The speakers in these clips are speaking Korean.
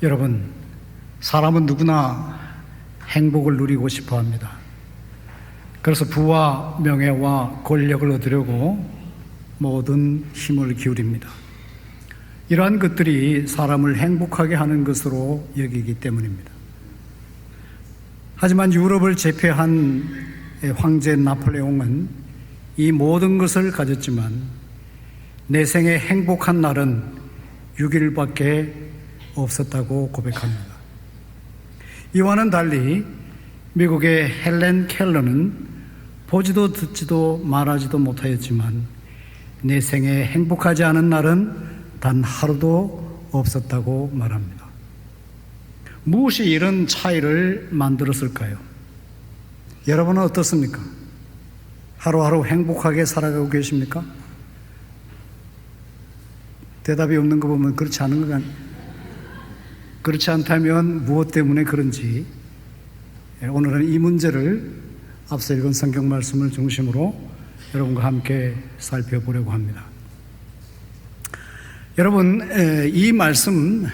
여러분, 사람은 누구나 행복을 누리고 싶어 합니다. 그래서 부와 명예와 권력을 얻으려고 모든 힘을 기울입니다. 이러한 것들이 사람을 행복하게 하는 것으로 여기기 때문입니다. 하지만 유럽을 제패한 황제 나폴레옹은 이 모든 것을 가졌지만 내 생에 행복한 날은 6일밖에 없었다고 고백합니다. 이와는 달리 미국의 헬렌 켈러는 보지도 듣지도 말하지도 못하였지만 내 생에 행복하지 않은 날은 단 하루도 없었다고 말합니다. 무엇이 이런 차이를 만들었을까요? 여러분은 어떻습니까? 하루하루 행복하게 살아가고 계십니까? 대답이 없는 거 보면 그렇지 않은 것 같아요. 그렇지 않다면 무엇 때문에 그런지 오늘은 이 문제를 앞서 읽은 성경 말씀을 중심으로 여러분과 함께 살펴보려고 합니다. 여러분, 이 말씀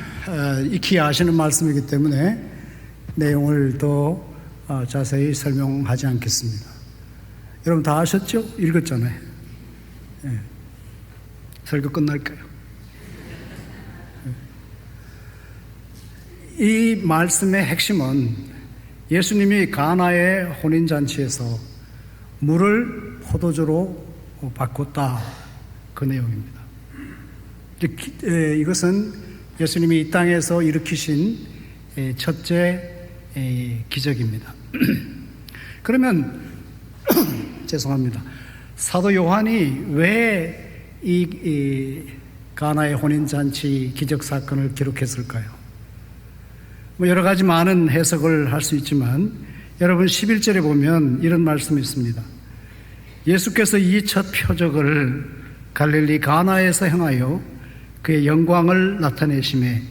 익히 아시는 말씀이기 때문에 내용을 더 자세히 설명하지 않겠습니다. 여러분 다 아셨죠? 읽었잖아요. 설교 끝날까요? 이 말씀의 핵심은 예수님이 가나의 혼인잔치에서 물을 포도주로 바꿨다, 그 내용입니다. 이것은 예수님이 이 땅에서 일으키신 첫째 기적입니다. 그러면 죄송합니다. 사도 요한이 왜 이 가나의 혼인잔치 기적 사건을 기록했을까요? 여러 가지 많은 해석을 할 수 있지만 여러분 11절에 보면 이런 말씀이 있습니다. 예수께서 이 첫 표적을 갈릴리 가나에서 행하여 그의 영광을 나타내심에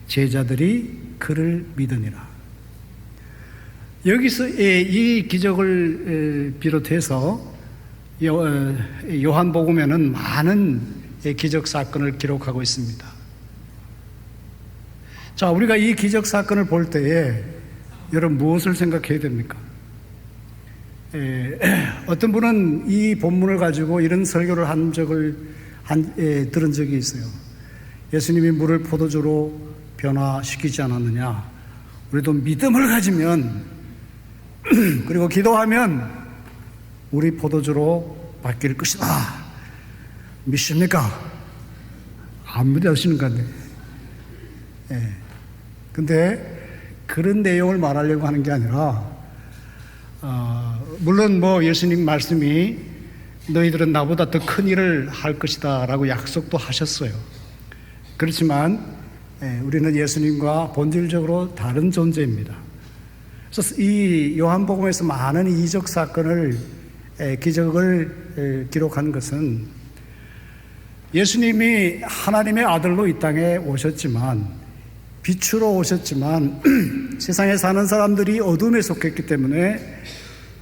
제자들이 그를 믿으니라. 여기서 이 기적을 비롯해서 요한복음에는 많은 기적 사건을 기록하고 있습니다. 자, 우리가 이 기적 사건을 볼 때에 여러분 무엇을 생각해야 됩니까? 어떤 분은 이 본문을 가지고 이런 설교를 들은 적이 있어요. 예수님이 물을 포도주로 변화시키지 않았느냐? 우리도 믿음을 가지면 그리고 기도하면 우리 포도주로 바뀔 것이다. 믿습니까? 안 믿으시는 것 같네. 근데 그런 내용을 말하려고 하는 게 아니라 물론 예수님 말씀이 너희들은 나보다 더 큰 일을 할 것이다 라고 약속도 하셨어요. 그렇지만 우리는 예수님과 본질적으로 다른 존재입니다. 그래서 이 요한복음에서 많은 이적 사건을 기적을 기록한 것은 예수님이 하나님의 아들로 이 땅에 오셨지만 빛으로 오셨지만 세상에 사는 사람들이 어둠에 속했기 때문에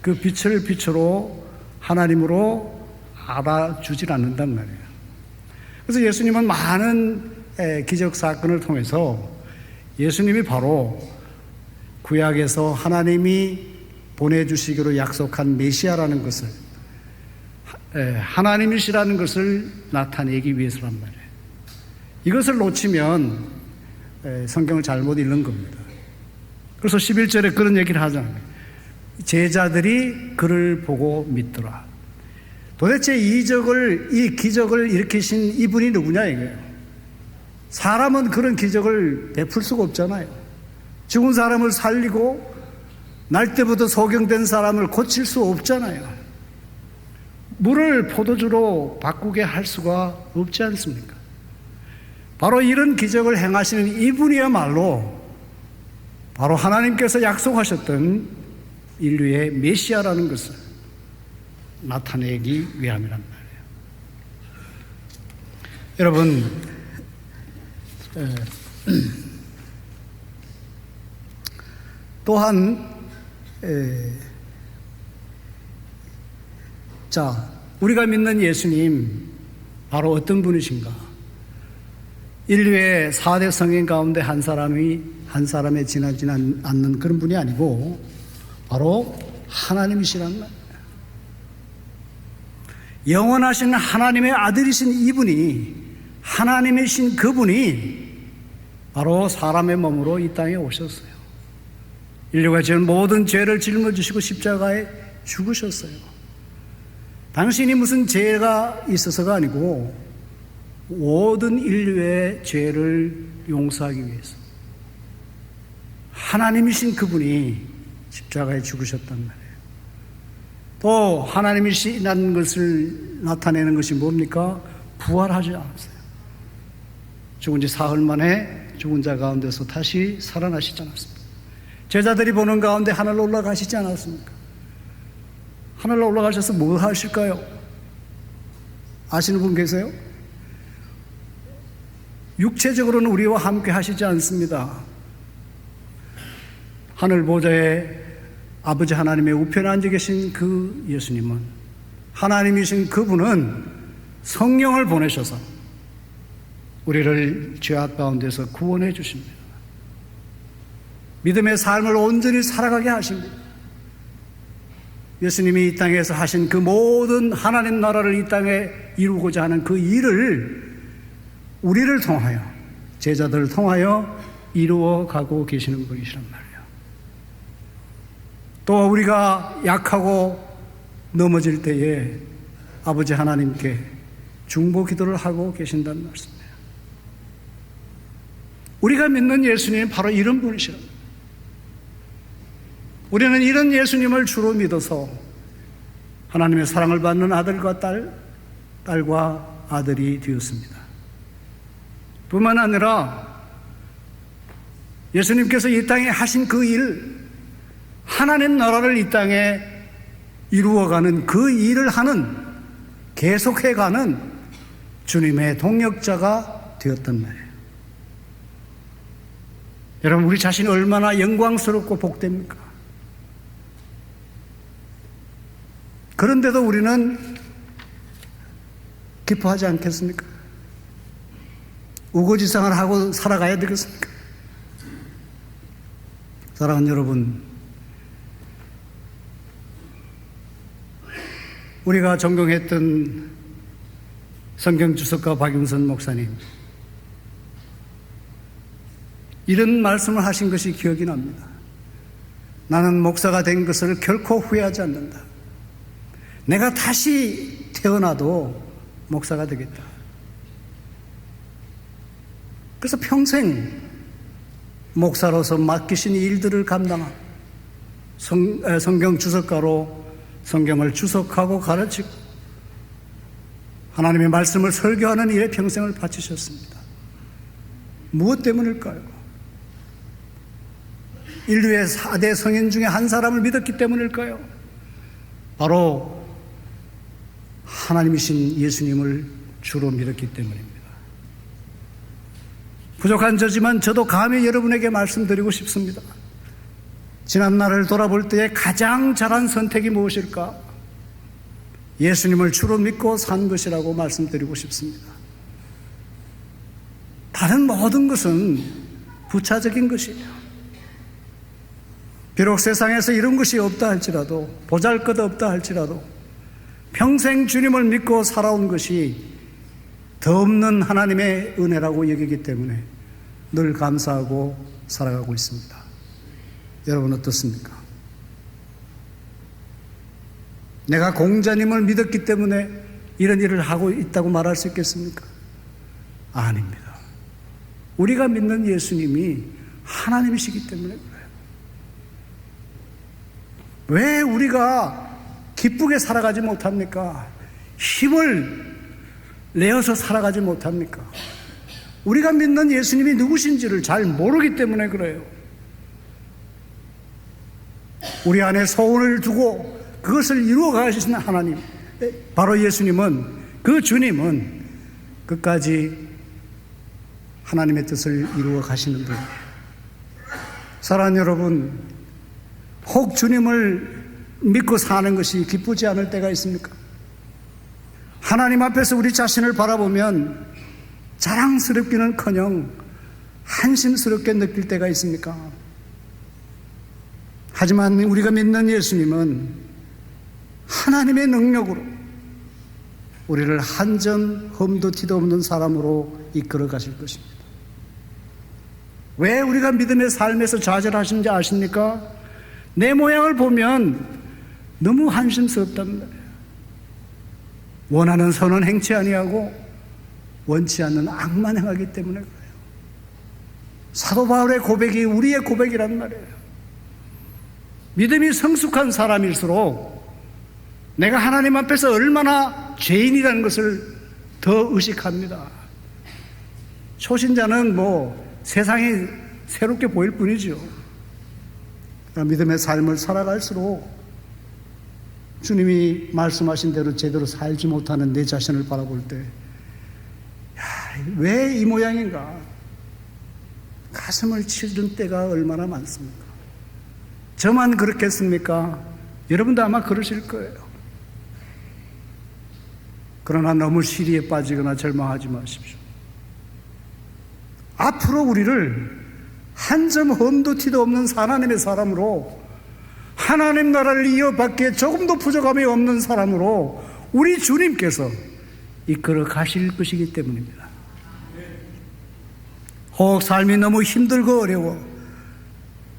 그 빛을 빛으로 하나님으로 알아주질 않는단 말이에요. 그래서 예수님은 많은 기적 사건을 통해서 예수님이 바로 구약에서 하나님이 보내주시기로 약속한 메시아라는 것을 하나님이시라는 것을 나타내기 위해서란 말이에요. 이것을 놓치면 성경을 잘못 읽는 겁니다. 그래서 11절에 그런 얘기를 하잖아요. 제자들이 그를 보고 믿더라. 도대체 이 기적을 일으키신 이분이 누구냐 이거예요. 사람은 그런 기적을 베풀 수가 없잖아요. 죽은 사람을 살리고 날 때부터 소경된 사람을 고칠 수 없잖아요. 물을 포도주로 바꾸게 할 수가 없지 않습니까? 바로 이런 기적을 행하시는 이분이야말로 바로 하나님께서 약속하셨던 인류의 메시아라는 것을 나타내기 위함이란 말이에요. 여러분, 또한 우리가 믿는 예수님 바로 어떤 분이신가? 인류의 4대 성인 가운데 한 사람에 지나지 않는 그런 분이 아니고 바로 하나님이시란 말. 영원하신 하나님의 아들이신 이분이, 하나님이신 그분이 바로 사람의 몸으로 이 땅에 오셨어요. 인류가 지은 모든 죄를 짊어지시고 십자가에 죽으셨어요. 당신이 무슨 죄가 있어서가 아니고 모든 인류의 죄를 용서하기 위해서 하나님이신 그분이 십자가에 죽으셨단 말이에요. 또 하나님이시라는 것을 나타내는 것이 뭡니까? 부활하지 않았어요. 죽은 지 사흘 만에 죽은 자 가운데서 다시 살아나시지 않았습니까? 제자들이 보는 가운데 하늘로 올라가시지 않았습니까? 하늘로 올라가셔서 뭐 하실까요? 아시는 분 계세요? 육체적으로는 우리와 함께 하시지 않습니다. 하늘 보좌에 아버지 하나님의 우편에 앉아 계신 그 예수님은, 하나님이신 그분은 성령을 보내셔서 우리를 죄악 가운데서 구원해 주십니다. 믿음의 삶을 온전히 살아가게 하십니다. 예수님이 이 땅에서 하신 그 모든 하나님 나라를 이 땅에 이루고자 하는 그 일을 우리를 통하여, 제자들을 통하여 이루어 가고 계시는 분이시란 말이에요. 또 우리가 약하고 넘어질 때에 아버지 하나님께 중보 기도를 하고 계신다는 말씀이에요. 우리가 믿는 예수님은 바로 이런 분이시랍니다. 우리는 이런 예수님을 주로 믿어서 하나님의 사랑을 받는 아들과 딸과 아들이 되었습니다. 뿐만 아니라 예수님께서 이 땅에 하신 그 일, 하나님 나라를 이 땅에 이루어가는 그 일을 하는, 계속해가는 주님의 동역자가 되었단 말이에요. 여러분, 우리 자신이 얼마나 영광스럽고 복됩니까? 그런데도 우리는 기뻐하지 않겠습니까? 우거지상을 하고 살아가야 되겠습니까? 사랑하는 여러분, 우리가 존경했던 성경주석가 박용선 목사님, 이런 말씀을 하신 것이 기억이 납니다. 나는 목사가 된 것을 결코 후회하지 않는다. 내가 다시 태어나도 목사가 되겠다. 그래서 평생 목사로서 맡기신 일들을 감당하고 성경 주석가로 성경을 주석하고 가르치고 하나님의 말씀을 설교하는 일에 평생을 바치셨습니다. 무엇 때문일까요? 인류의 4대 성인 중에 한 사람을 믿었기 때문일까요? 바로 하나님이신 예수님을 주로 믿었기 때문입니다. 부족한 저지만 저도 감히 여러분에게 말씀드리고 싶습니다. 지난 날을 돌아볼 때에 가장 잘한 선택이 무엇일까? 예수님을 주로 믿고 산 것이라고 말씀드리고 싶습니다. 다른 모든 것은 부차적인 것이에요. 비록 세상에서 이런 것이 없다 할지라도, 보잘것없다 할지라도 평생 주님을 믿고 살아온 것이 더 없는 하나님의 은혜라고 여기기 때문에 늘 감사하고 살아가고 있습니다. 여러분 어떻습니까? 내가 공자님을 믿었기 때문에 이런 일을 하고 있다고 말할 수 있겠습니까? 아닙니다. 우리가 믿는 예수님이 하나님이시기 때문에 그래요. 왜 우리가 기쁘게 살아가지 못합니까? 힘을 내어서 살아가지 못합니까? 우리가 믿는 예수님이 누구신지를 잘 모르기 때문에 그래요. 우리 안에 소원을 두고 그것을 이루어 가시는 하나님, 바로 예수님은, 그 주님은 끝까지 하나님의 뜻을 이루어 가시는 분이에요. 사랑하는 여러분, 혹 주님을 믿고 사는 것이 기쁘지 않을 때가 있습니까? 하나님 앞에서 우리 자신을 바라보면 자랑스럽기는커녕 한심스럽게 느낄 때가 있습니까? 하지만 우리가 믿는 예수님은 하나님의 능력으로 우리를 한 점 흠도 티도 없는 사람으로 이끌어 가실 것입니다. 왜 우리가 믿음의 삶에서 좌절하신지 아십니까? 내 모양을 보면 너무 한심스럽단 말이에요. 원하는 선은 행치 아니하고 원치 않는 악만 행하기 때문에 그래요. 사도 바울의 고백이 우리의 고백이란 말이에요. 믿음이 성숙한 사람일수록 내가 하나님 앞에서 얼마나 죄인이라는 것을 더 의식합니다. 초신자는 세상이 새롭게 보일 뿐이죠. 믿음의 삶을 살아갈수록 주님이 말씀하신 대로 제대로 살지 못하는 내 자신을 바라볼 때, 왜 이 모양인가? 가슴을 치는 때가 얼마나 많습니까? 저만 그렇겠습니까? 여러분도 아마 그러실 거예요. 그러나 너무 시리에 빠지거나 절망하지 마십시오. 앞으로 우리를 한 점 흠도 티도 없는 하나님의 사람으로, 하나님 나라를 이어받기에 조금도 부족함이 없는 사람으로 우리 주님께서 이끌어 가실 것이기 때문입니다. 혹 삶이 너무 힘들고 어려워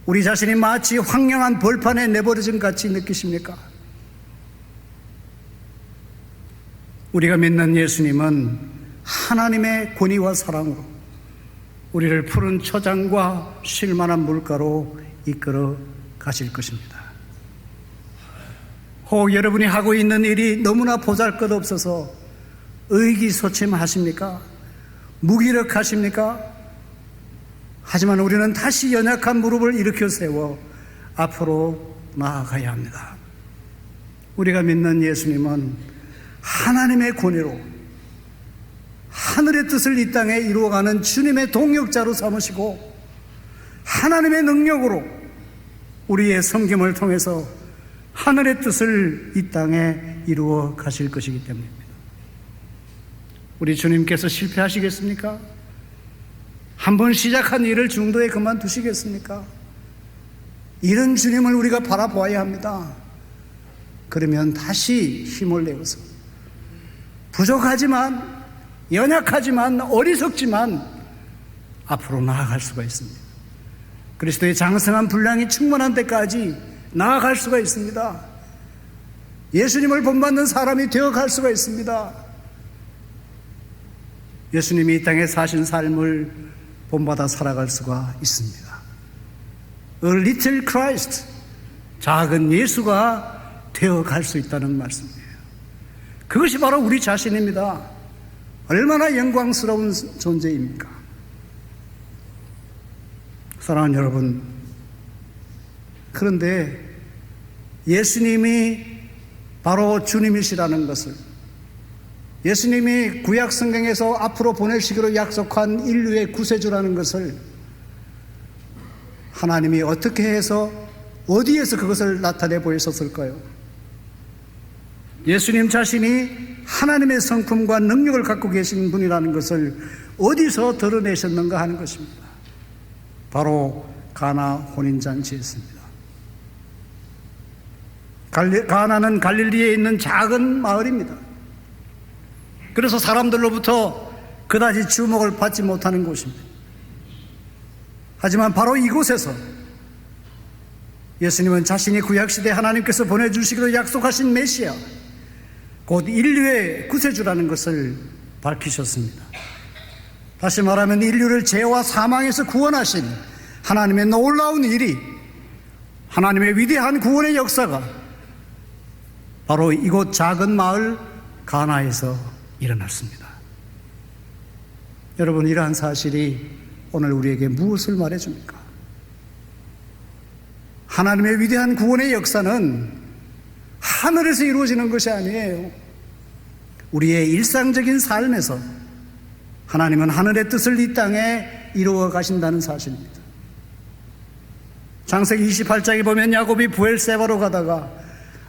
우리 자신이 마치 황량한 벌판에 내버려진 같이 느끼십니까? 우리가 믿는 예수님은 하나님의 권위와 사랑으로 우리를 푸른 초장과 쉴만한 물가로 이끌어 가실 것입니다. 혹 여러분이 하고 있는 일이 너무나 보잘것없어서 의기소침하십니까? 무기력하십니까? 하지만 우리는 다시 연약한 무릎을 일으켜 세워 앞으로 나아가야 합니다. 우리가 믿는 예수님은 하나님의 권위로 하늘의 뜻을 이 땅에 이루어가는 주님의 동역자로 삼으시고, 하나님의 능력으로 우리의 섬김을 통해서 하늘의 뜻을 이 땅에 이루어 가실 것이기 때문입니다. 우리 주님께서 실패하시겠습니까? 한번 시작한 일을 중도에 그만두시겠습니까? 이런 주님을 우리가 바라보아야 합니다. 그러면 다시 힘을 내어서 부족하지만, 연약하지만, 어리석지만 앞으로 나아갈 수가 있습니다. 그리스도의 장성한 분량이 충만한 데까지 나아갈 수가 있습니다. 예수님을 본받는 사람이 되어갈 수가 있습니다. 예수님이 이 땅에 사신 삶을 본받아 살아갈 수가 있습니다. A little Christ, 작은 예수가 되어갈 수 있다는 말씀이에요. 그것이 바로 우리 자신입니다. 얼마나 영광스러운 존재입니까? 사랑하는 여러분, 그런데 예수님이 바로 주님이시라는 것을, 예수님이 구약 성경에서 앞으로 보내시기로 약속한 인류의 구세주라는 것을 하나님이 어떻게 해서, 어디에서 그것을 나타내 보이셨을까요? 예수님 자신이 하나님의 성품과 능력을 갖고 계신 분이라는 것을 어디서 드러내셨는가 하는 것입니다. 바로 가나 혼인잔치였습니다. 가나는 갈릴리에 있는 작은 마을입니다. 그래서 사람들로부터 그다지 주목을 받지 못하는 곳입니다. 하지만 바로 이곳에서 예수님은 자신이 구약시대 하나님께서 보내주시기로 약속하신 메시아, 곧 인류의 구세주라는 것을 밝히셨습니다. 다시 말하면 인류를 죄와 사망에서 구원하신 하나님의 놀라운 일이, 하나님의 위대한 구원의 역사가 바로 이곳 작은 마을 가나에서 일어났습니다. 여러분, 이러한 사실이 오늘 우리에게 무엇을 말해줍니까? 하나님의 위대한 구원의 역사는 하늘에서 이루어지는 것이 아니에요. 우리의 일상적인 삶에서 하나님은 하늘의 뜻을 이 땅에 이루어 가신다는 사실입니다. 창세기 28장에 보면 야곱이 부엘세바로 가다가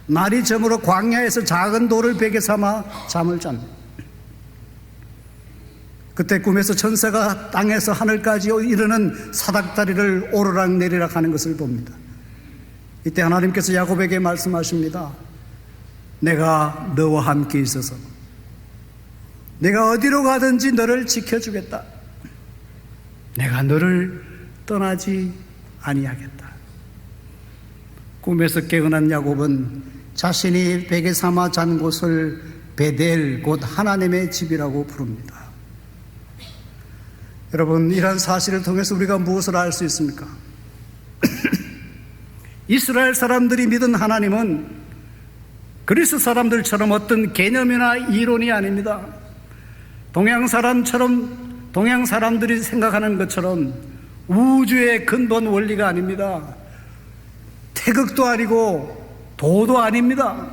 날이 저물어 광야에서 작은 돌을 베개 삼아 잠을 잡니다. 그때 꿈에서 천사가 땅에서 하늘까지 이르는 사닥다리를 오르락내리락 하는 것을 봅니다. 이때 하나님께서 야곱에게 말씀하십니다. 내가 너와 함께 있어서 내가 어디로 가든지 너를 지켜주겠다. 내가 너를 떠나지 아니하겠다. 꿈에서 깨어난 야곱은 자신이 베개 삼아 잔 곳을 베델, 곧 하나님의 집이라고 부릅니다. 여러분, 이러한 사실을 통해서 우리가 무엇을 알 수 있습니까? 이스라엘 사람들이 믿은 하나님은 그리스 사람들처럼 어떤 개념이나 이론이 아닙니다. 동양 사람들이 생각하는 것처럼 우주의 근본 원리가 아닙니다. 태극도 아니고 도도 아닙니다.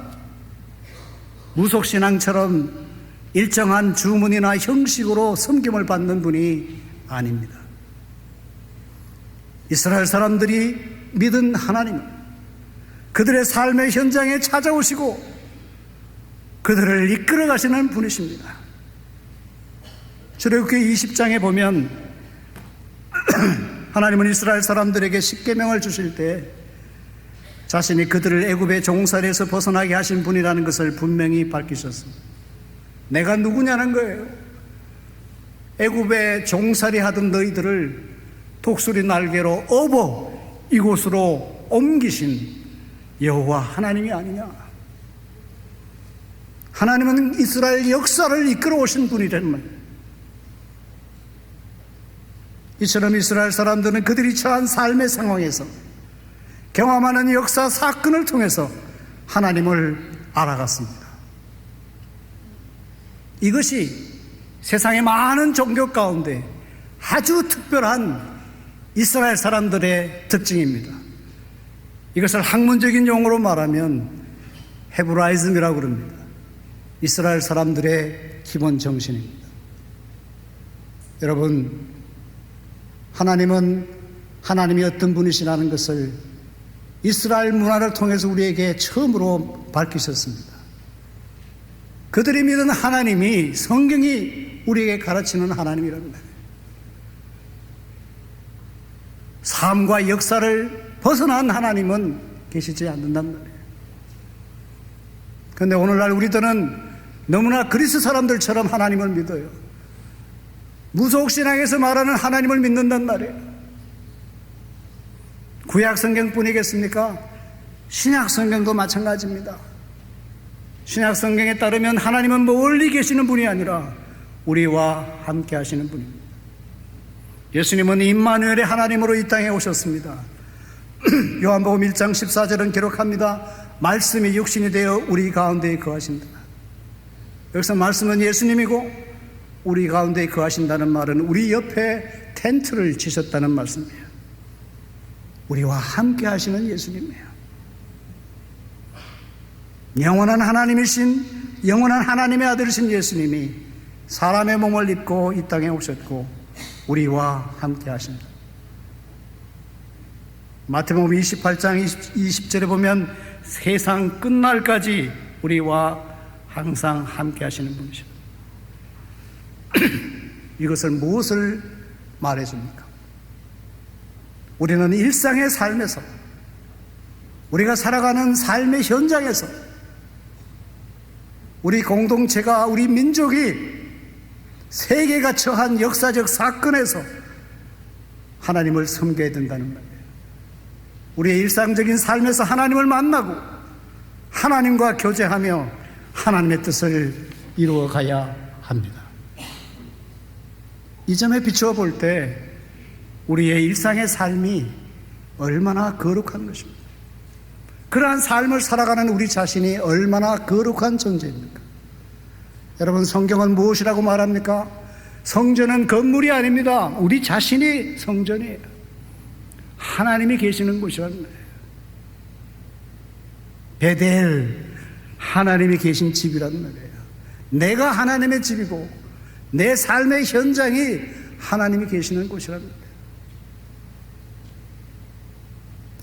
무속신앙처럼 일정한 주문이나 형식으로 섬김을 받는 분이 아닙니다. 이스라엘 사람들이 믿은 하나님은 그들의 삶의 현장에 찾아오시고 그들을 이끌어 가시는 분이십니다. 출애굽기 20장에 보면 하나님은 이스라엘 사람들에게 십계명을 주실 때 자신이 그들을 애굽의 종살이에서 벗어나게 하신 분이라는 것을 분명히 밝히셨습니다. 내가 누구냐는 거예요. 애굽에 종살이 하던 너희들을 독수리 날개로 업어 이곳으로 옮기신 여호와 하나님이 아니냐. 하나님은 이스라엘 역사를 이끌어 오신 분이란 말이에요. 이처럼 이스라엘 사람들은 그들이 처한 삶의 상황에서 경험하는 역사 사건을 통해서 하나님을 알아갔습니다. 이것이 세상의 많은 종교 가운데 아주 특별한 이스라엘 사람들의 특징입니다. 이것을 학문적인 용어로 말하면 헤브라이즘이라고 그럽니다. 이스라엘 사람들의 기본 정신입니다. 여러분, 하나님은 하나님이 어떤 분이시라는 것을 이스라엘 문화를 통해서 우리에게 처음으로 밝히셨습니다. 그들이 믿은 하나님이 성경이 우리에게 가르치는 하나님이라는 거예요. 삶과 역사를 벗어난 하나님은 계시지 않는단 말이에요. 그런데 오늘날 우리들은 너무나 그리스 사람들처럼 하나님을 믿어요. 무속신앙에서 말하는 하나님을 믿는단 말이에요. 구약 성경뿐이겠습니까? 신약 성경도 마찬가지입니다. 신약 성경에 따르면 하나님은 멀리 계시는 분이 아니라 우리와 함께 하시는 분입니다. 예수님은 임마누엘의 하나님으로 이 땅에 오셨습니다. 요한복음 1장 14절은 기록합니다. 말씀이 육신이 되어 우리 가운데에 거하신다. 여기서 말씀은 예수님이고 우리 가운데에 거하신다는 말은 우리 옆에 텐트를 치셨다는 말씀이에요. 우리와 함께 하시는 예수님이에요. 영원한 하나님이신 영원한 하나님의 아들이신 예수님이 사람의 몸을 입고 이 땅에 오셨고 우리와 함께 하신다. 마태복음 28장 20절에 보면 세상 끝날까지 우리와 항상 함께 하시는 분이십니다. 이것을 무엇을 말해줍니까? 우리는 일상의 삶에서 우리가 살아가는 삶의 현장에서 우리 공동체가 우리 민족이 세계가 처한 역사적 사건에서 하나님을 섬겨야 된다는 말이에요. 우리의 일상적인 삶에서 하나님을 만나고 하나님과 교제하며 하나님의 뜻을 이루어 가야 합니다. 이 점에 비추어 볼 때 우리의 일상의 삶이 얼마나 거룩한 것입니다. 그러한 삶을 살아가는 우리 자신이 얼마나 거룩한 존재입니까? 여러분, 성경은 무엇이라고 말합니까? 성전은 건물이 아닙니다. 우리 자신이 성전이에요. 하나님이 계시는 곳이라는 거예요. 베델, 하나님이 계신 집이라는 말이에요. 내가 하나님의 집이고 내 삶의 현장이 하나님이 계시는 곳이라는 거예요.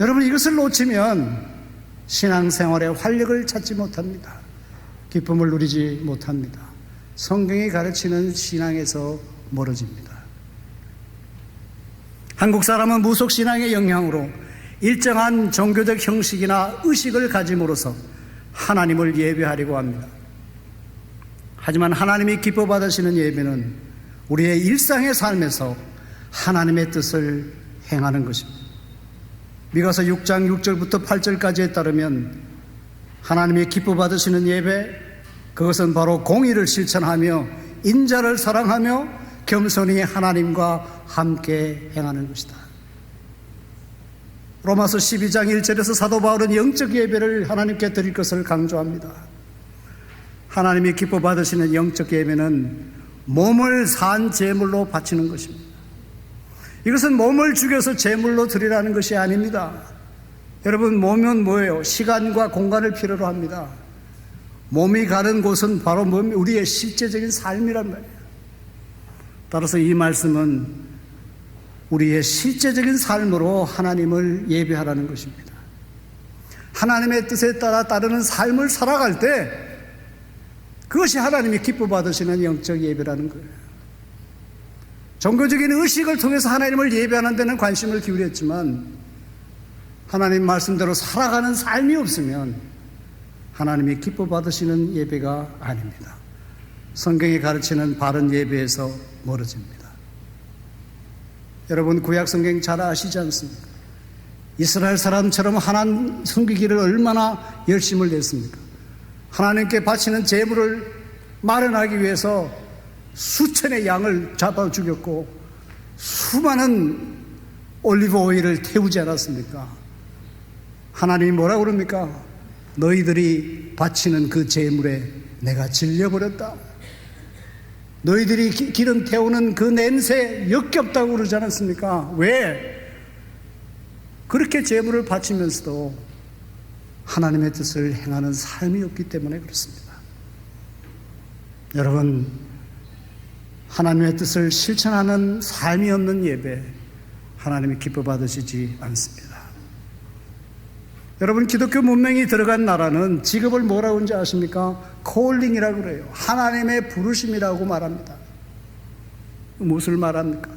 여러분, 이것을 놓치면 신앙생활의 활력을 찾지 못합니다. 기쁨을 누리지 못합니다. 성경이 가르치는 신앙에서 멀어집니다. 한국 사람은 무속신앙의 영향으로 일정한 종교적 형식이나 의식을 가짐으로써 하나님을 예배하려고 합니다. 하지만 하나님이 기뻐 받으시는 예배는 우리의 일상의 삶에서 하나님의 뜻을 행하는 것입니다. 미가서 6장 6절부터 8절까지에 따르면 하나님이 기뻐 받으시는 예배, 그것은 바로 공의를 실천하며 인자를 사랑하며 겸손히 하나님과 함께 행하는 것이다. 로마서 12장 1절에서 사도 바울은 영적 예배를 하나님께 드릴 것을 강조합니다. 하나님이 기뻐 받으시는 영적 예배는 몸을 산 제물로 바치는 것입니다. 이것은 몸을 죽여서 제물로 드리라는 것이 아닙니다. 여러분, 몸은 뭐예요? 시간과 공간을 필요로 합니다. 몸이 가는 곳은 바로 우리의 실제적인 삶이란 말이에요. 따라서 이 말씀은 우리의 실제적인 삶으로 하나님을 예배하라는 것입니다. 하나님의 뜻에 따라 따르는 삶을 살아갈 때 그것이 하나님이 기뻐 받으시는 영적 예배라는 거예요. 종교적인 의식을 통해서 하나님을 예배하는 데는 관심을 기울였지만 하나님 말씀대로 살아가는 삶이 없으면 하나님이 기뻐 받으시는 예배가 아닙니다. 성경이 가르치는 바른 예배에서 멀어집니다. 여러분, 구약 성경 잘 아시지 않습니까? 이스라엘 사람처럼 하나님 섬기기를 얼마나 열심을 냈습니까? 하나님께 바치는 제물을 마련하기 위해서 수천의 양을 잡아 죽였고 수많은 올리브 오일을 태우지 않았습니까? 하나님이 뭐라고 그럽니까? 너희들이 바치는 그 제물에 내가 질려버렸다. 너희들이 기름 태우는 그 냄새 역겹다고 그러지 않았습니까? 왜? 그렇게 제물을 바치면서도 하나님의 뜻을 행하는 삶이 없기 때문에 그렇습니다. 여러분, 하나님의 뜻을 실천하는 삶이 없는 예배, 하나님이 기뻐 받으시지 않습니다. 여러분, 기독교 문명이 들어간 나라는 직업을 뭐라고 하는지 아십니까? 콜링이라고 그래요. 하나님의 부르심이라고 말합니다. 무엇을 말합니까?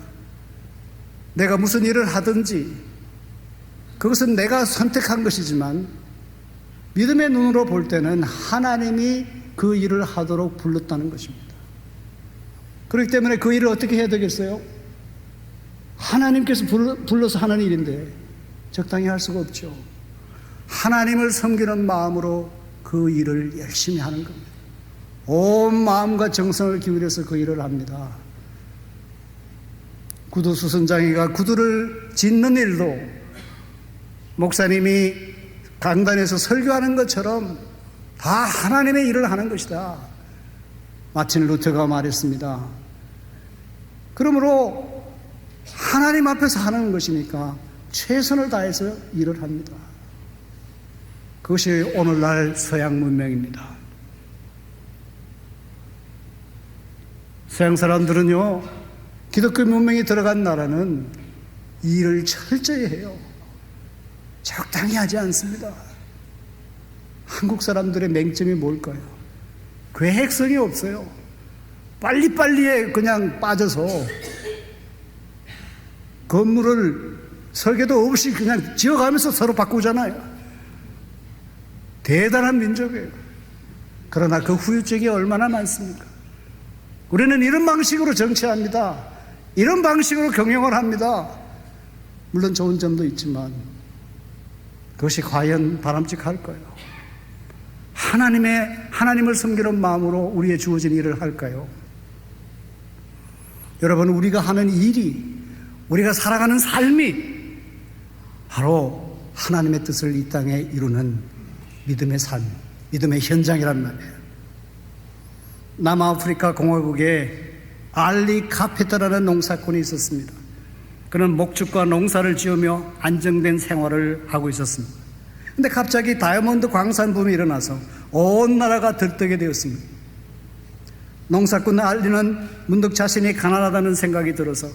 내가 무슨 일을 하든지 그것은 내가 선택한 것이지만 믿음의 눈으로 볼 때는 하나님이 그 일을 하도록 불렀다는 것입니다. 그렇기 때문에 그 일을 어떻게 해야 되겠어요? 하나님께서 불러서 하는 일인데 적당히 할 수가 없죠. 하나님을 섬기는 마음으로 그 일을 열심히 하는 겁니다. 온 마음과 정성을 기울여서 그 일을 합니다. 구두 수선장이가 구두를 짓는 일도 목사님이 강단에서 설교하는 것처럼 다 하나님의 일을 하는 것이다. 마틴 루터가 말했습니다. 그러므로 하나님 앞에서 하는 것이니까 최선을 다해서 일을 합니다. 그것이 오늘날 서양 문명입니다. 서양 사람들은요, 기독교 문명이 들어간 나라는 일을 철저히 해요. 적당히 하지 않습니다. 한국 사람들의 맹점이 뭘까요? 계획성이 없어요. 빨리빨리에 그냥 빠져서 건물을 설계도 없이 그냥 지어가면서 서로 바꾸잖아요. 대단한 민족이에요. 그러나 그 후유증이 얼마나 많습니까? 우리는 이런 방식으로 정치합니다. 이런 방식으로 경영을 합니다. 물론 좋은 점도 있지만 그것이 과연 바람직할까요? 하나님을 섬기는 마음으로 우리의 주어진 일을 할까요? 여러분, 우리가 하는 일이, 우리가 살아가는 삶이 바로 하나님의 뜻을 이 땅에 이루는 믿음의 삶, 믿음의 현장이란 말이에요. 남아프리카 공화국에 알리 카페타라는 농사꾼이 있었습니다. 그는 목축과 농사를 지으며 안정된 생활을 하고 있었습니다. 그런데 갑자기 다이아몬드 광산 붐이 일어나서 온 나라가 들뜨게 되었습니다. 농사꾼 알리는 문득 자신이 가난하다는 생각이 들어서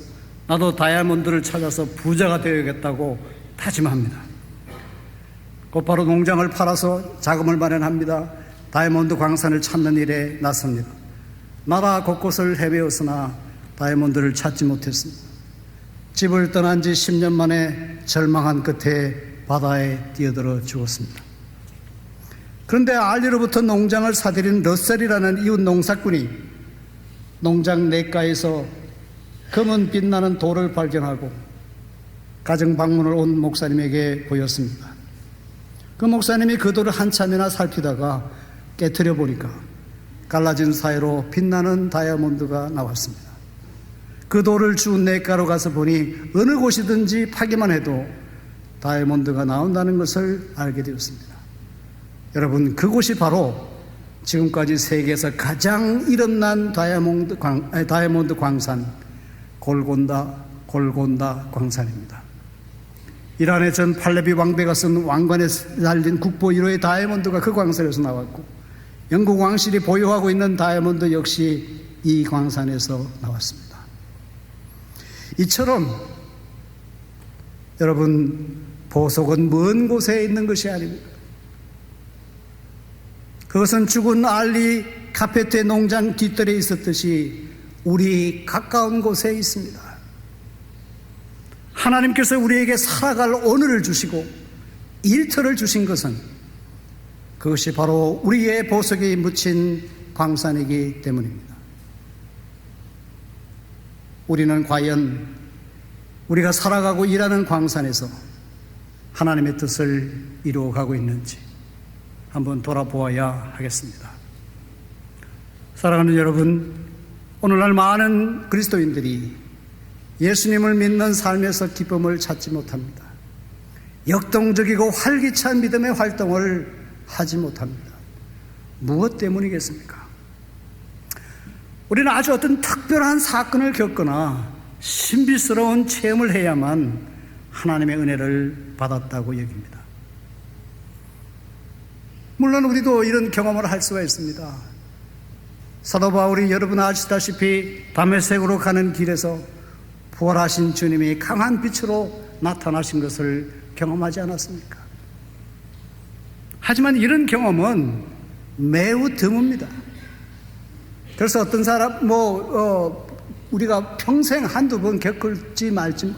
나도 다이아몬드를 찾아서 부자가 되어야겠다고 다짐합니다. 곧바로 농장을 팔아서 자금을 마련합니다. 다이아몬드 광산을 찾는 일에 나섭니다. 나라 곳곳을 헤매었으나 다이아몬드를 찾지 못했습니다. 집을 떠난 지 10년 만에 절망한 끝에 바다에 뛰어들어 죽었습니다. 그런데 알리로부터 농장을 사들인 러셀이라는 이웃 농사꾼이 농장 냇가에서 검은 빛나는 돌을 발견하고 가정 방문을 온 목사님에게 보였습니다. 그 목사님이 그 돌을 한참이나 살피다가 깨트려 보니까 갈라진 사이로 빛나는 다이아몬드가 나왔습니다. 그 돌을 주운 냇가로 가서 보니 어느 곳이든지 파기만 해도 다이아몬드가 나온다는 것을 알게 되었습니다. 여러분, 그곳이 바로 지금까지 세계에서 가장 이름난 다이아몬드 광산 골곤다 광산입니다. 이란의 전 팔레비 왕비가 쓴 왕관에 달린 국보 1호의 다이아몬드가 그 광산에서 나왔고, 영국 왕실이 보유하고 있는 다이아몬드 역시 이 광산에서 나왔습니다. 이처럼 여러분, 보석은 먼 곳에 있는 것이 아닙니다. 그것은 죽은 알리 카페트의 농장 뒷뜰에 있었듯이 우리 가까운 곳에 있습니다. 하나님께서 우리에게 살아갈 오늘을 주시고 일터를 주신 것은 그것이 바로 우리의 보석이 묻힌 광산이기 때문입니다. 우리는 과연 우리가 살아가고 일하는 광산에서 하나님의 뜻을 이루어가고 있는지 한번 돌아보아야 하겠습니다. 사랑하는 여러분, 오늘날 많은 그리스도인들이 예수님을 믿는 삶에서 기쁨을 찾지 못합니다. 역동적이고 활기찬 믿음의 활동을 하지 못합니다. 무엇 때문이겠습니까? 우리는 아주 어떤 특별한 사건을 겪거나 신비스러운 체험을 해야만 하나님의 은혜를 받았다고 여깁니다. 물론 우리도 이런 경험을 할 수가 있습니다. 사도 바울이 여러분 아시다시피 다메섹으로 가는 길에서 부활하신 주님이 강한 빛으로 나타나신 것을 경험하지 않았습니까? 하지만 이런 경험은 매우 드뭅니다. 그래서 어떤 사람 우리가 평생 한두 번 겪을지 말지,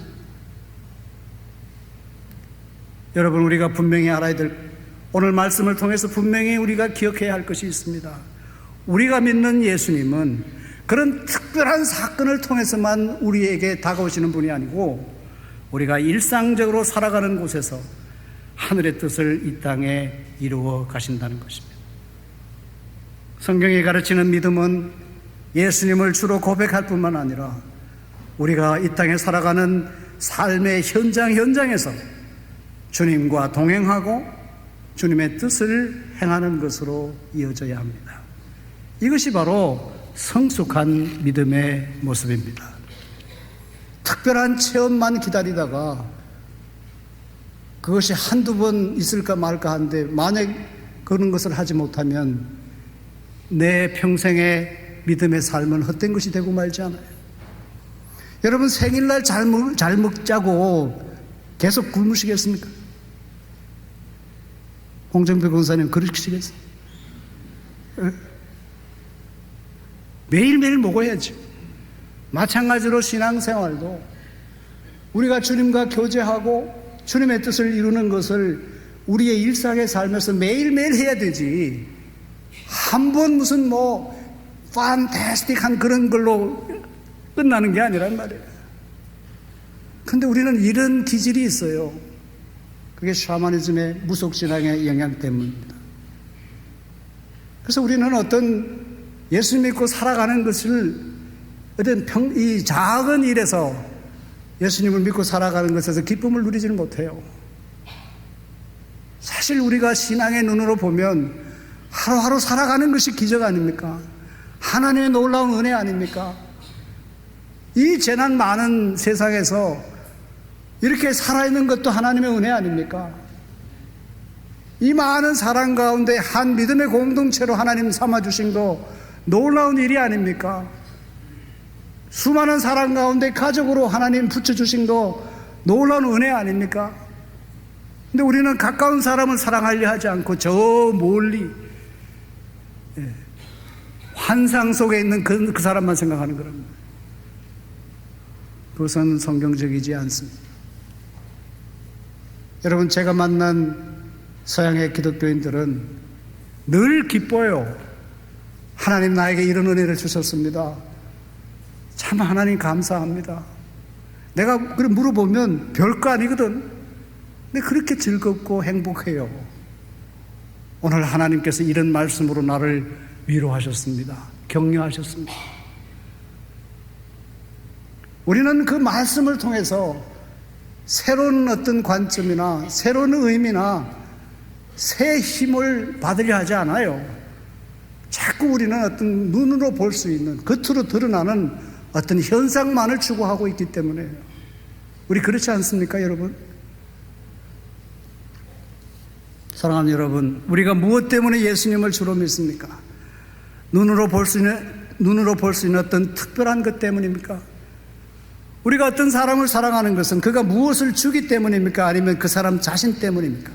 여러분, 우리가 분명히 알아야 될, 오늘 말씀을 통해서 분명히 우리가 기억해야 할 것이 있습니다. 우리가 믿는 예수님은 그런 특별한 사건을 통해서만 우리에게 다가오시는 분이 아니고 우리가 일상적으로 살아가는 곳에서 하늘의 뜻을 이 땅에 이루어 가신다는 것입니다. 성경이 가르치는 믿음은 예수님을 주로 고백할 뿐만 아니라 우리가 이 땅에 살아가는 삶의 현장에서 주님과 동행하고 주님의 뜻을 행하는 것으로 이어져야 합니다. 이것이 바로 성숙한 믿음의 모습입니다. 특별한 체험만 기다리다가 그것이 한두 번 있을까 말까 하는데 만약 그런 것을 하지 못하면 내 평생의 믿음의 삶은 헛된 것이 되고 말지 않아요. 여러분, 생일날 잘 먹자고 계속 굶으시겠습니까? 홍정표 권사님 그러시겠어요? 매일매일 먹어야지. 마찬가지로 신앙생활도 우리가 주님과 교제하고 주님의 뜻을 이루는 것을 우리의 일상의 삶에서 매일매일 해야 되지, 한 번 무슨 판타스틱한 그런 걸로 끝나는 게 아니란 말이에요. 근데 우리는 이런 기질이 있어요. 그게 샤머니즘의 무속신앙의 영향 때문입니다. 그래서 우리는 어떤 예수 믿고 살아가는 것을 어떤 이 작은 일에서 예수님을 믿고 살아가는 것에서 기쁨을 누리지는 못해요. 사실 우리가 신앙의 눈으로 보면 하루하루 살아가는 것이 기적 아닙니까? 하나님의 놀라운 은혜 아닙니까? 이 재난 많은 세상에서 이렇게 살아있는 것도 하나님의 은혜 아닙니까? 이 많은 사람 가운데 한 믿음의 공동체로 하나님 삼아주신 거 놀라운 일이 아닙니까? 수많은 사람 가운데 가족으로 하나님 붙여주신 거 놀라운 은혜 아닙니까? 근데 우리는 가까운 사람을 사랑하려 하지 않고 저 멀리 환상 속에 있는 그 사람만 생각하는 거랍니다. 그것은 성경적이지 않습니다. 여러분, 제가 만난 서양의 기독교인들은 늘 기뻐요. 하나님 나에게 이런 은혜를 주셨습니다. 참 하나님 감사합니다. 내가 물어보면 별거 아니거든. 근데 그렇게 즐겁고 행복해요. 오늘 하나님께서 이런 말씀으로 나를 위로하셨습니다. 격려하셨습니다. 우리는 그 말씀을 통해서 새로운 어떤 관점이나 새로운 의미나 새 힘을 받으려 하지 않아요. 자꾸 우리는 어떤 눈으로 볼 수 있는, 겉으로 드러나는 어떤 현상만을 추구하고 있기 때문에. 우리 그렇지 않습니까, 여러분? 사랑하는 여러분, 우리가 무엇 때문에 예수님을 주로 믿습니까? 눈으로 볼 수 있는 어떤 특별한 것 때문입니까? 우리가 어떤 사람을 사랑하는 것은 그가 무엇을 주기 때문입니까? 아니면 그 사람 자신 때문입니까?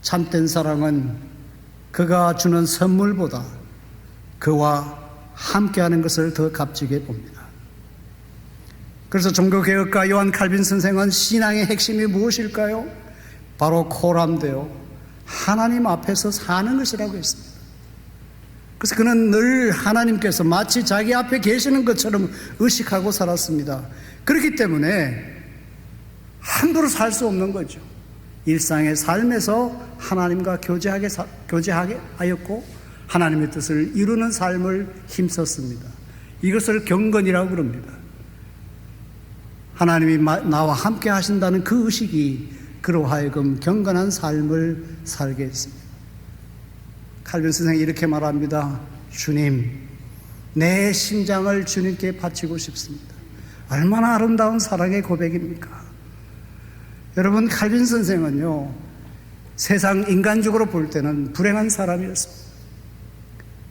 참된 사랑은 그가 주는 선물보다 그와 함께하는 것을 더 값지게 봅니다. 그래서 종교개혁가 요한 칼빈 선생은 신앙의 핵심이 무엇일까요? 바로 코람데오, 하나님 앞에서 사는 것이라고 했습니다. 그래서 그는 늘 하나님께서 마치 자기 앞에 계시는 것처럼 의식하고 살았습니다. 그렇기 때문에 함부로 살 수 없는 거죠. 일상의 삶에서 하나님과 교제하게 하였고 하나님의 뜻을 이루는 삶을 힘썼습니다. 이것을 경건이라고 그럽니다. 하나님이 나와 함께 하신다는 그 의식이 그로 하여금 경건한 삶을 살게 했습니다. 칼빈 선생이 이렇게 말합니다. 주님, 내 심장을 주님께 바치고 싶습니다. 얼마나 아름다운 사랑의 고백입니까? 여러분, 칼빈 선생은요, 세상 인간적으로 볼 때는 불행한 사람이었습니다.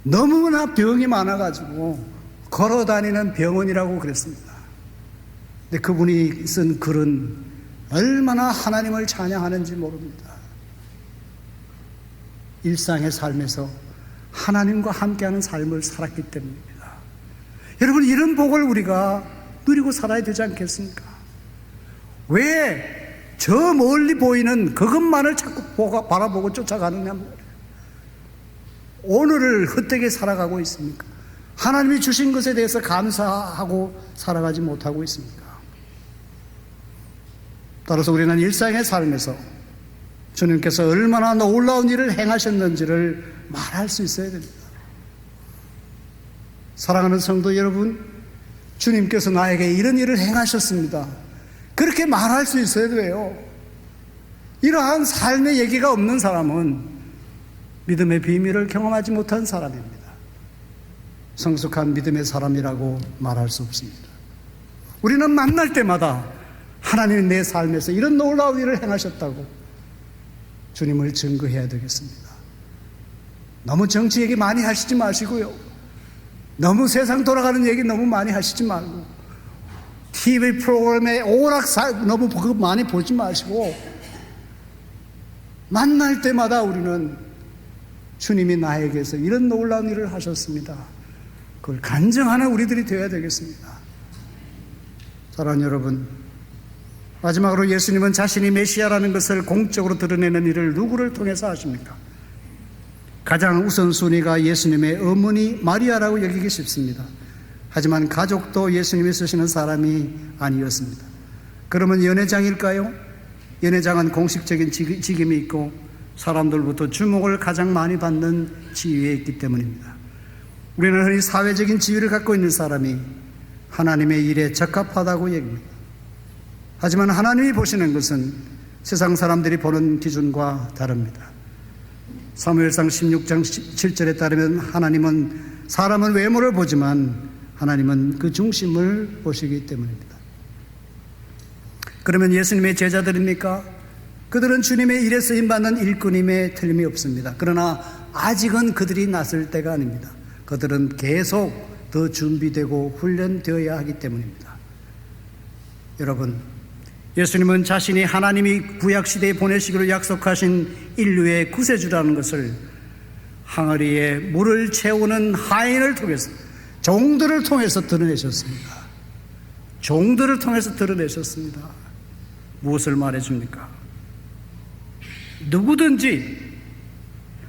너무나 병이 많아가지고 걸어다니는 병원이라고 그랬습니다. 근데 그분이 쓴 글은 얼마나 하나님을 찬양하는지 모릅니다. 일상의 삶에서 하나님과 함께하는 삶을 살았기 때문입니다. 여러분, 이런 복을 우리가 누리고 살아야 되지 않겠습니까? 왜 저 멀리 보이는 그것만을 자꾸 바라보고 쫓아가느냐 말이에요. 오늘을 헛되게 살아가고 있습니까? 하나님이 주신 것에 대해서 감사하고 살아가지 못하고 있습니까? 따라서 우리는 일상의 삶에서 주님께서 얼마나 놀라운 일을 행하셨는지를 말할 수 있어야 됩니다. 사랑하는 성도 여러분, 주님께서 나에게 이런 일을 행하셨습니다. 그렇게 말할 수 있어야 돼요. 이러한 삶의 얘기가 없는 사람은 믿음의 비밀을 경험하지 못한 사람입니다. 성숙한 믿음의 사람이라고 말할 수 없습니다. 우리는 만날 때마다 하나님이 내 삶에서 이런 놀라운 일을 행하셨다고 주님을 증거해야 되겠습니다. 너무 정치 얘기 많이 하시지 마시고요. 너무 세상 돌아가는 얘기 너무 많이 하시지 말고 TV 프로그램에 오락 너무 많이 보지 마시고 만날 때마다 우리는 주님이 나에게서 이런 놀라운 일을 하셨습니다. 그걸 간증하는 우리들이 되어야 되겠습니다. 사랑하는 여러분, 마지막으로 예수님은 자신이 메시아라는 것을 공적으로 드러내는 일을 누구를 통해서 하십니까? 가장 우선순위가 예수님의 어머니 마리아라고 여기기 쉽습니다. 하지만 가족도 예수님이 쓰시는 사람이 아니었습니다. 그러면 연회장일까요? 연회장은 공식적인 직임이 있고 사람들부터 주목을 가장 많이 받는 지위에 있기 때문입니다. 우리는 흔히 사회적인 지위를 갖고 있는 사람이 하나님의 일에 적합하다고 얘기합니다. 하지만 하나님이 보시는 것은 세상 사람들이 보는 기준과 다릅니다. 사무엘상 16장 7절에 따르면 하나님은 사람은 외모를 보지만 하나님은 그 중심을 보시기 때문입니다. 그러면 예수님의 제자들입니까? 그들은 주님의 일에 쓰임받는 일꾼임에 틀림이 없습니다. 그러나 아직은 그들이 나설 때가 아닙니다. 그들은 계속 더 준비되고 훈련되어야 하기 때문입니다. 여러분, 예수님은 자신이 하나님이 구약시대에 보내시기로 약속하신 인류의 구세주라는 것을 항아리에 물을 채우는 하인을 통해서, 종들을 통해서 드러내셨습니다. 종들을 통해서 드러내셨습니다. 무엇을 말해줍니까? 누구든지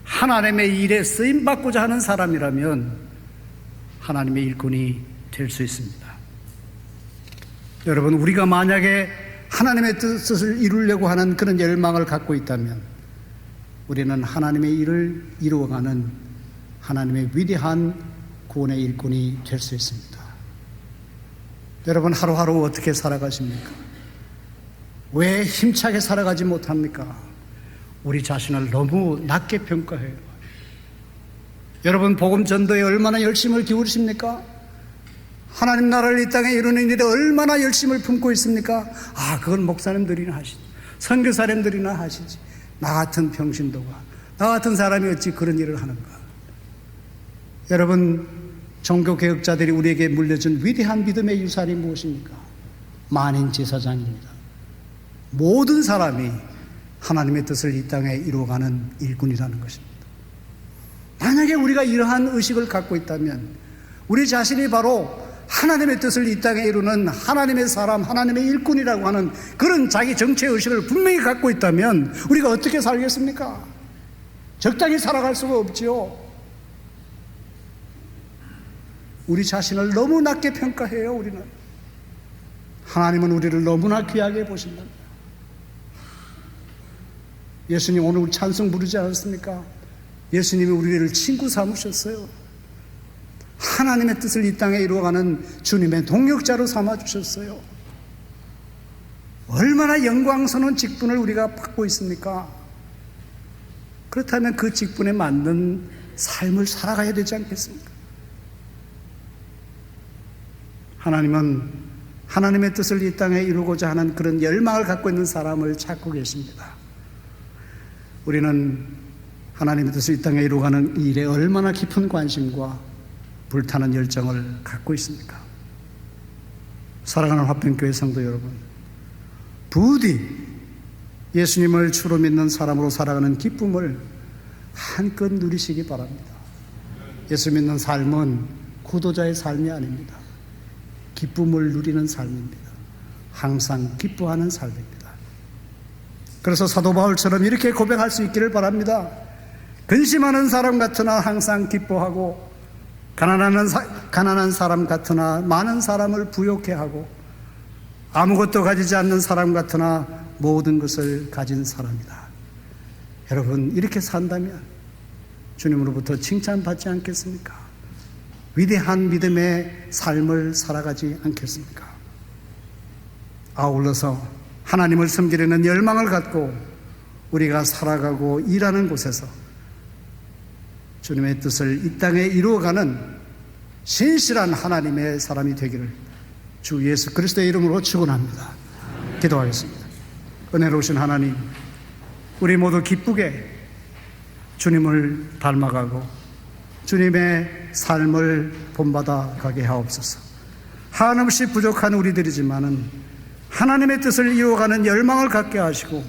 하나님의 일에 쓰임받고자 하는 사람이라면 하나님의 일꾼이 될 수 있습니다. 여러분, 우리가 만약에 하나님의 뜻을 이루려고 하는 그런 열망을 갖고 있다면 우리는 하나님의 일을 이루어가는 하나님의 위대한 구원의 일꾼이 될 수 있습니다. 여러분, 하루하루 어떻게 살아가십니까? 왜 힘차게 살아가지 못합니까? 우리 자신을 너무 낮게 평가해요. 여러분, 복음 전도에 얼마나 열심을 기울이십니까? 하나님 나라를 이 땅에 이루는 일에 얼마나 열심을 품고 있습니까? 그건 목사님들이나 하시지, 선교사님들이나 하시지, 나 같은 평신도가, 나 같은 사람이 어찌 그런 일을 하는가? 여러분, 종교개혁자들이 우리에게 물려준 위대한 믿음의 유산이 무엇입니까? 만인 제사장입니다. 모든 사람이 하나님의 뜻을 이 땅에 이루어가는 일꾼이라는 것입니다. 만약에 우리가 이러한 의식을 갖고 있다면 우리 자신이 바로 하나님의 뜻을 이 땅에 이루는 하나님의 사람, 하나님의 일꾼이라고 하는 그런 자기 정체 의식을 분명히 갖고 있다면 우리가 어떻게 살겠습니까? 적당히 살아갈 수가 없지요. 우리 자신을 너무 낮게 평가해요. 우리는. 하나님은 우리를 너무나 귀하게 보신답니다. 예수님 오늘 찬송 부르지 않았습니까? 예수님이 우리를 친구 삼으셨어요. 하나님의 뜻을 이 땅에 이루어가는 주님의 동역자로 삼아주셨어요. 얼마나 영광스러운 직분을 우리가 받고 있습니까? 그렇다면 그 직분에 맞는 삶을 살아가야 되지 않겠습니까? 하나님은 하나님의 뜻을 이 땅에 이루고자 하는 그런 열망을 갖고 있는 사람을 찾고 계십니다. 우리는 하나님의 뜻을 이 땅에 이루어가는 일에 얼마나 깊은 관심과 불타는 열정을 갖고 있습니까? 사랑하는 화평교회 성도 여러분, 부디 예수님을 주로 믿는 사람으로 살아가는 기쁨을 한껏 누리시기 바랍니다. 예수 믿는 삶은 구도자의 삶이 아닙니다. 기쁨을 누리는 삶입니다. 항상 기뻐하는 삶입니다. 그래서 사도 바울처럼 이렇게 고백할 수 있기를 바랍니다. 근심하는 사람 같으나 항상 기뻐하고 가난한 사람 같으나 많은 사람을 부욕해 하고 아무것도 가지지 않는 사람 같으나 모든 것을 가진 사람이다. 여러분, 이렇게 산다면 주님으로부터 칭찬받지 않겠습니까? 위대한 믿음의 삶을 살아가지 않겠습니까? 아울러서 하나님을 섬기려는 열망을 갖고 우리가 살아가고 일하는 곳에서 주님의 뜻을 이 땅에 이루어가는 신실한 하나님의 사람이 되기를 주 예수 그리스도의 이름으로 축원합니다. 기도하겠습니다. 은혜로우신 하나님, 우리 모두 기쁘게 주님을 닮아가고 주님의 삶을 본받아 가게 하옵소서. 한없이 부족한 우리들이지만은 하나님의 뜻을 이루어가는 열망을 갖게 하시고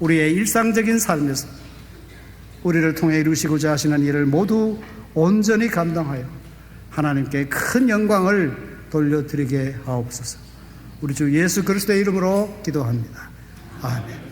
우리의 일상적인 삶에서 우리를 통해 이루시고자 하시는 일을 모두 온전히 감당하여 하나님께 큰 영광을 돌려드리게 하옵소서. 우리 주 예수 그리스도의 이름으로 기도합니다. 아멘.